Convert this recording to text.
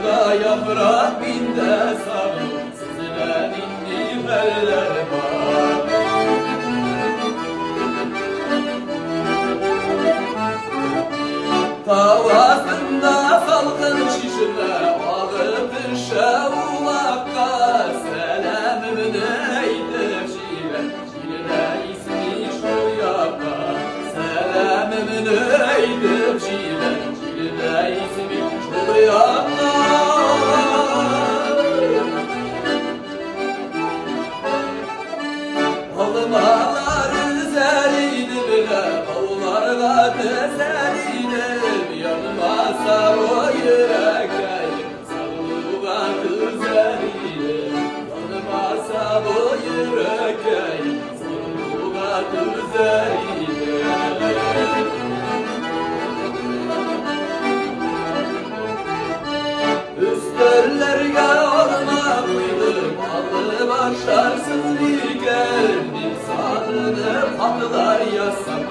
Bağda yaprak binde sarı, süzülen indi beller var. Tavasında salkın şişirme, ağıtır şevlakka. Selamımın eydir şiire, şiire ismi şu yaka. Selamımın eydir şiire, şiire ismi şu yaka. Almalar üzeriydi bile, avlarla teseliydim. Yanıma sarı yüreğim, sarılığa üzeriydim. Yanıma sarı yüreğim, sarılığa üzeriydim. Üstlerlerge olmalıydım, allı başarsız bir geldim. Sadını patlar yazsam,